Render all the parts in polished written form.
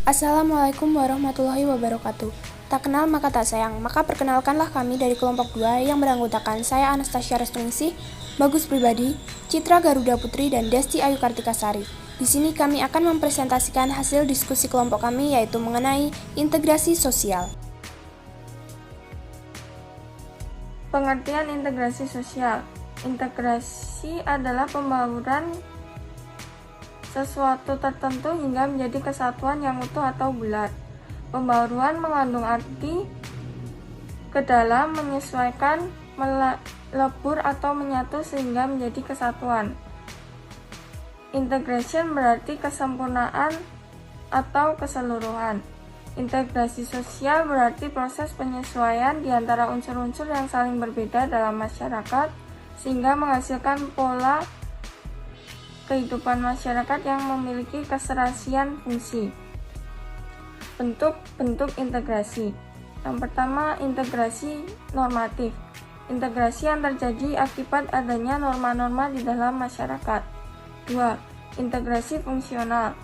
Assalamualaikum warahmatullahi wabarakatuh. Tak kenal maka tak sayang, maka perkenalkanlah kami dari kelompok 2 yang beranggotakan saya Anastasia Restuningsih, Bagus Pribadi, Citra Garuda Putri, dan Desti Ayu Kartikasari. Di sini kami akan mempresentasikan hasil diskusi kelompok kami yaitu mengenai integrasi sosial. Pengertian integrasi sosial. Integrasi adalah pembauran sesuatu tertentu hingga menjadi kesatuan yang utuh atau bulat. Pembauran mengandung arti ke dalam, menyesuaikan, melebur atau menyatu sehingga menjadi kesatuan. Integration berarti kesempurnaan atau keseluruhan. Integrasi sosial berarti proses penyesuaian di antara unsur-unsur yang saling berbeda dalam masyarakat sehingga menghasilkan pola kehidupan masyarakat yang memiliki keserasian fungsi. Bentuk-bentuk integrasi. Yang pertama, integrasi normatif. Integrasi yang terjadi akibat adanya norma-norma di dalam masyarakat. 2. Integrasi fungsional,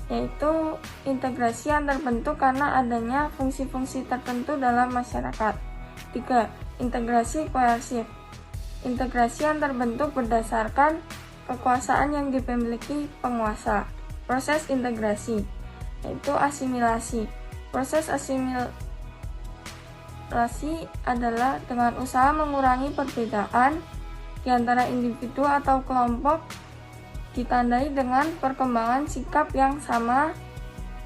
yaitu integrasi yang terbentuk karena adanya fungsi-fungsi tertentu dalam masyarakat. 3. Integrasi koersif. Integrasi yang terbentuk berdasarkan kekuasaan yang dimiliki penguasa. Proses integrasi, yaitu asimilasi. Proses asimilasi adalah dengan usaha mengurangi perbedaan di antara individu atau kelompok, ditandai dengan perkembangan sikap yang sama,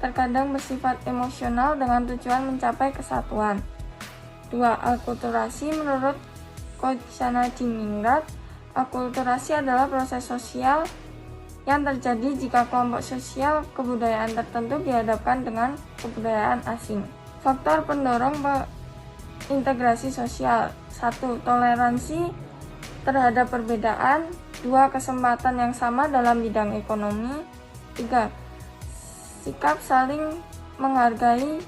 terkadang bersifat emosional dengan tujuan mencapai kesatuan. 2. Akulturasi. Menurut Kochanadiningrat, akulturasi adalah proses sosial yang terjadi jika kelompok sosial kebudayaan tertentu dihadapkan dengan kebudayaan asing. Faktor pendorong integrasi sosial. 1. Toleransi terhadap perbedaan. 2. Kesempatan yang sama dalam bidang ekonomi. 3. Sikap saling menghargai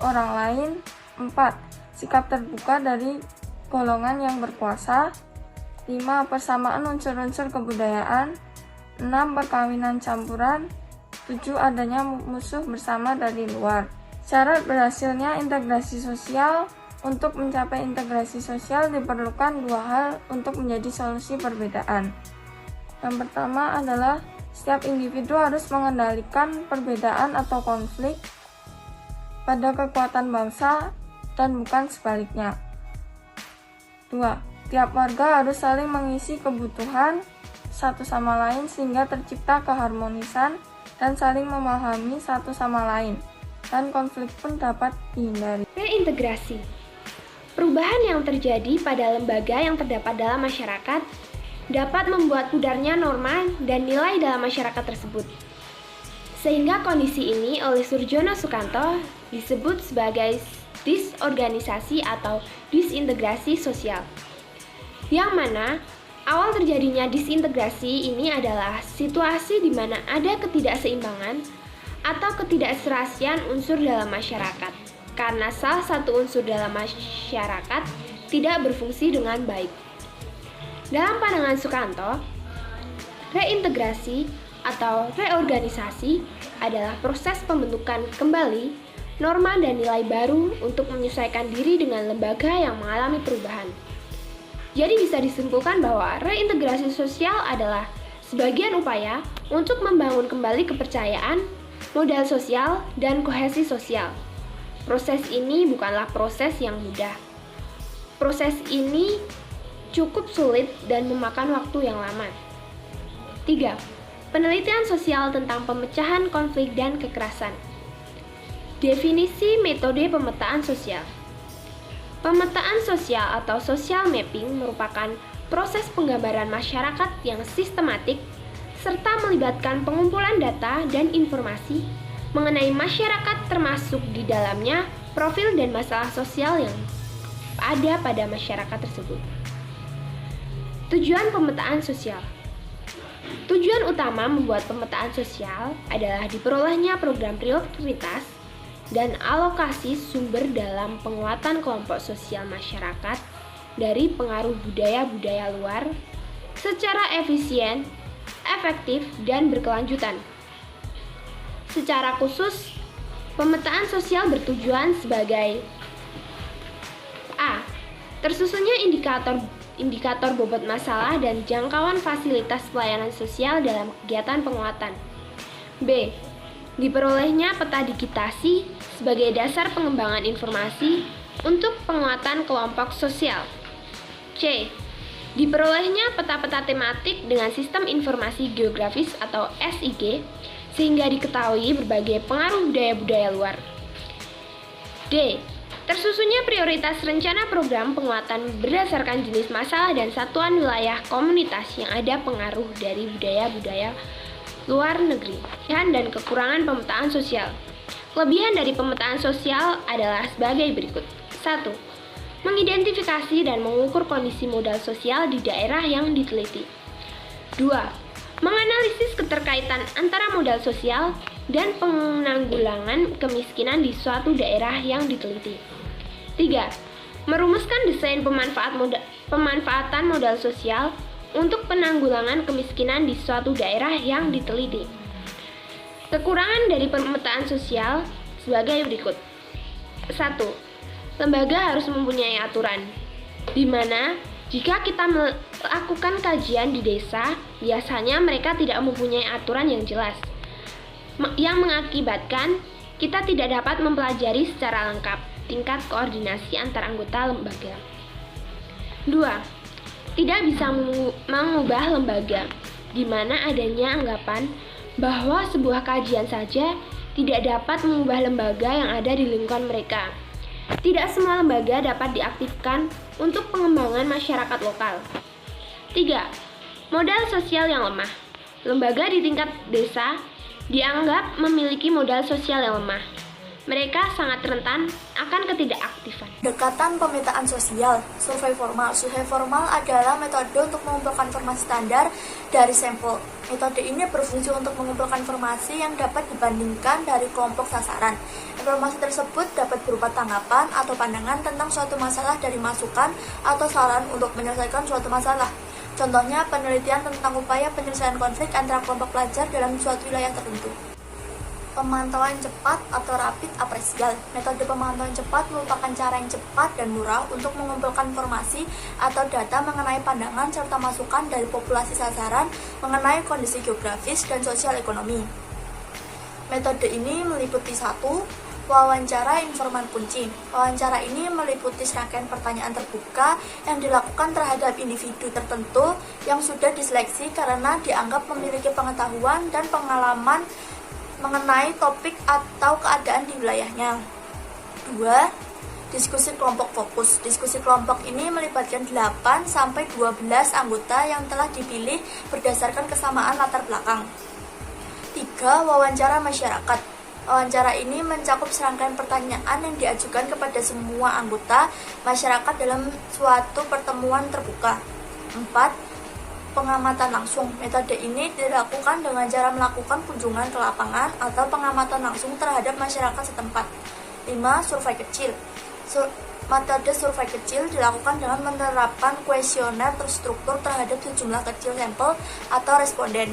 orang lain. 4. Sikap terbuka dari golongan yang berkuasa. 5. Persamaan unsur-unsur kebudayaan. 6. Perkawinan campuran. 7. Adanya musuh bersama dari luar. Syarat berhasilnya integrasi sosial. Untuk mencapai integrasi sosial diperlukan dua hal untuk menjadi solusi perbedaan. Yang pertama adalah setiap individu harus mengendalikan perbedaan atau konflik pada kekuatan bangsa dan bukan sebaliknya. 2. Tiap warga harus saling mengisi kebutuhan satu sama lain sehingga tercipta keharmonisan dan saling memahami satu sama lain, dan konflik pun dapat dihindari. Reintegrasi. Perubahan yang terjadi pada lembaga yang terdapat dalam masyarakat dapat membuat pudarnya norma dan nilai dalam masyarakat tersebut. Sehingga kondisi ini oleh Surjono Sukanto disebut sebagai disorganisasi atau disintegrasi sosial. Yang mana awal terjadinya disintegrasi ini adalah situasi di mana ada ketidakseimbangan atau ketidakserasian unsur dalam masyarakat karena salah satu unsur dalam masyarakat tidak berfungsi dengan baik. Dalam pandangan Sukanto, reintegrasi atau reorganisasi adalah proses pembentukan kembali norma dan nilai baru untuk menyesuaikan diri dengan lembaga yang mengalami perubahan. Jadi bisa disimpulkan bahwa reintegrasi sosial adalah sebagian upaya untuk membangun kembali kepercayaan, modal sosial, dan kohesi sosial. Proses ini bukanlah proses yang mudah. Proses ini cukup sulit dan memakan waktu yang lama. 3. Penelitian sosial tentang pemecahan konflik dan kekerasan. Definisi metode pemetaan sosial. Pemetaan sosial atau social mapping merupakan proses penggambaran masyarakat yang sistematik serta melibatkan pengumpulan data dan informasi mengenai masyarakat termasuk di dalamnya profil dan masalah sosial yang ada pada masyarakat tersebut. Tujuan pemetaan sosial. Tujuan utama membuat pemetaan sosial adalah diperolehnya program prioritas dan alokasi sumber dalam penguatan kelompok sosial masyarakat dari pengaruh budaya-budaya luar secara efisien, efektif, dan berkelanjutan. Secara khusus, Pemetaan sosial bertujuan sebagai A. Tersusunnya indikator bobot masalah dan jangkauan fasilitas pelayanan sosial dalam kegiatan penguatan. B. Diperolehnya peta digitasi sebagai dasar pengembangan informasi untuk penguatan kelompok sosial. C. Diperolehnya peta-peta tematik dengan sistem informasi geografis atau SIG sehingga diketahui berbagai pengaruh budaya-budaya luar. D. Tersusunnya prioritas rencana program penguatan berdasarkan jenis masalah dan satuan wilayah komunitas yang ada pengaruh dari budaya-budaya luar negeri. Kelebihan dan kekurangan pemetaan sosial. Kelebihan dari pemetaan sosial adalah sebagai berikut. 1. Mengidentifikasi dan mengukur kondisi modal sosial di daerah yang diteliti. 2. Menganalisis keterkaitan antara modal sosial dan penanggulangan kemiskinan di suatu daerah yang diteliti. 3. Merumuskan desain pemanfaatan modal sosial untuk penanggulangan kemiskinan di suatu daerah yang diteliti. Kekurangan dari pemetaan sosial sebagai berikut. 1. Lembaga harus mempunyai aturan, di mana jika kita melakukan kajian di desa, biasanya mereka tidak mempunyai aturan yang jelas, yang mengakibatkan kita tidak dapat mempelajari secara lengkap tingkat koordinasi antar anggota lembaga. 2. Tidak bisa mengubah lembaga, di mana adanya anggapan bahwa sebuah kajian saja tidak dapat mengubah lembaga yang ada di lingkungan mereka. Tidak semua lembaga dapat diaktifkan untuk pengembangan masyarakat lokal. 3. Modal sosial yang lemah. Lembaga di tingkat desa dianggap memiliki modal sosial yang lemah. Mereka sangat rentan akan ketidakaktifan. Pendekatan pemetaan sosial, survei formal. Survei formal adalah metode untuk mengumpulkan informasi standar dari sampel. Metode ini berfungsi untuk mengumpulkan informasi yang dapat dibandingkan dari kelompok sasaran. Informasi tersebut dapat berupa tanggapan atau pandangan tentang suatu masalah dari masukan atau saran untuk menyelesaikan suatu masalah. Contohnya, penelitian tentang upaya penyelesaian konflik antara kelompok pelajar dalam suatu wilayah tertentu. Pemantauan cepat atau rapid apresial. Metode pemantauan cepat merupakan cara yang cepat dan murah untuk mengumpulkan informasi atau data mengenai pandangan serta masukan dari populasi sasaran mengenai kondisi geografis dan sosial ekonomi. Metode ini meliputi 1. Wawancara informan kunci. Wawancara ini meliputi serangkaian pertanyaan terbuka yang dilakukan terhadap individu tertentu yang sudah diseleksi karena dianggap memiliki pengetahuan dan pengalaman mengenai topik atau keadaan di wilayahnya. 2. Diskusi kelompok fokus. Diskusi kelompok ini melibatkan 8-12 anggota yang telah dipilih berdasarkan kesamaan latar belakang. 3. Wawancara masyarakat. Wawancara ini mencakup serangkaian pertanyaan yang diajukan kepada semua anggota masyarakat dalam suatu pertemuan terbuka. 4. Pengamatan langsung. Metode ini dilakukan dengan cara melakukan kunjungan ke lapangan atau pengamatan langsung terhadap masyarakat setempat. 5. Survei kecil. Metode survei kecil dilakukan dengan menerapkan kuesioner terstruktur terhadap sejumlah kecil sampel atau responden.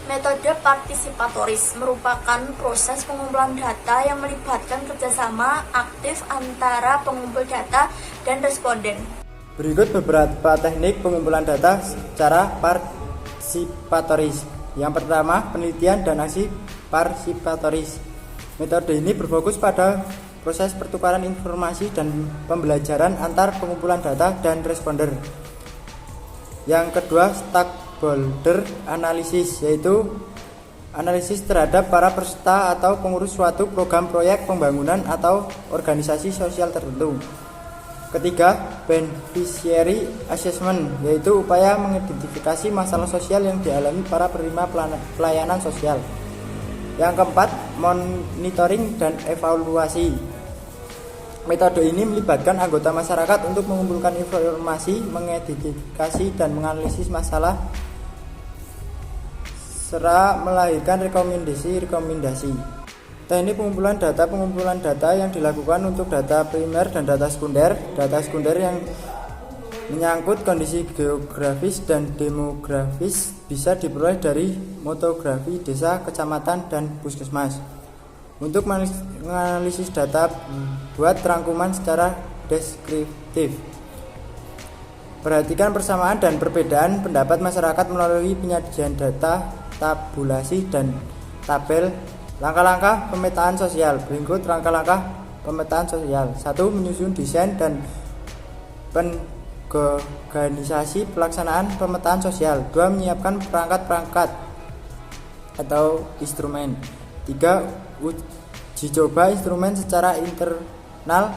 Metode partisipatoris merupakan proses pengumpulan data yang melibatkan kerjasama aktif antara pengumpul data dan responden. Berikut beberapa teknik pengumpulan data secara partisipatoris. Yang pertama, penelitian dan aksi partisipatoris. Metode ini berfokus pada proses pertukaran informasi dan pembelajaran antar pengumpulan data dan responder. Yang kedua, stakeholder analysis, yaitu analisis terhadap para peserta atau pengurus suatu program proyek pembangunan atau organisasi sosial tertentu. Ketiga, beneficiary assessment, yaitu upaya mengidentifikasi masalah sosial yang dialami para penerima pelayanan sosial. Yang keempat, monitoring dan evaluasi. Metode ini melibatkan anggota masyarakat untuk mengumpulkan informasi, mengidentifikasi dan menganalisis masalah serta melahirkan rekomendasi. Teknik pengumpulan data yang dilakukan untuk data primer dan data sekunder. Data sekunder yang menyangkut kondisi geografis dan demografis bisa diperoleh dari motografi desa, kecamatan, dan puskesmas. Untuk menganalisis data, buat rangkuman secara deskriptif. Perhatikan persamaan dan perbedaan pendapat masyarakat melalui penyajian data, tabulasi, dan tabel. Langkah-langkah pemetaan sosial. Berikut langkah-langkah pemetaan sosial. 1. Menyusun desain dan pengorganisasi pelaksanaan pemetaan sosial. 2. Menyiapkan perangkat-perangkat atau instrumen. 3. Uji coba instrumen secara internal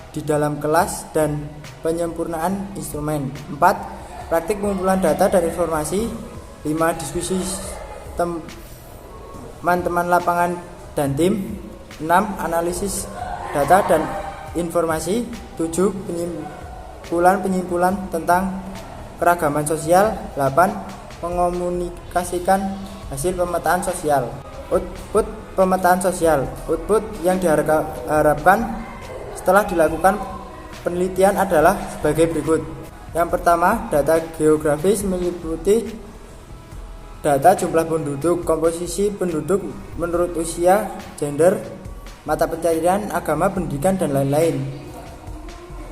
di dalam kelas dan penyempurnaan instrumen. 4. Praktik pengumpulan data dan informasi. 5. Diskusi teman-teman lapangan dan tim. 6. Analisis data dan informasi. 7. Penyimpulan tentang keragaman sosial. 8. Mengomunikasikan hasil pemetaan sosial. Output pemetaan sosial. Output yang diharapkan setelah dilakukan penelitian adalah sebagai berikut. Yang pertama, data geografis meliputi data jumlah penduduk, komposisi penduduk menurut usia, gender, mata pencarian, agama, pendidikan, dan lain-lain.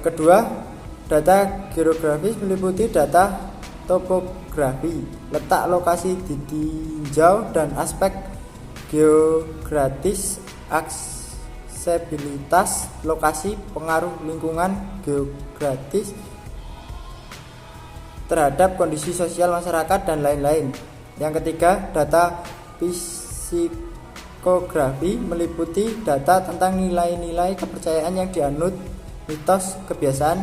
Kedua, data geografis meliputi data topografi, letak lokasi ditinjau, dan aspek geografis, aksesibilitas lokasi, pengaruh lingkungan geografis terhadap kondisi sosial masyarakat, dan lain-lain. Yang ketiga, data psikografi meliputi data tentang nilai-nilai kepercayaan yang dianut, mitos, kebiasaan,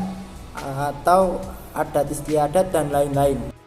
atau adat istiadat, dan lain-lain.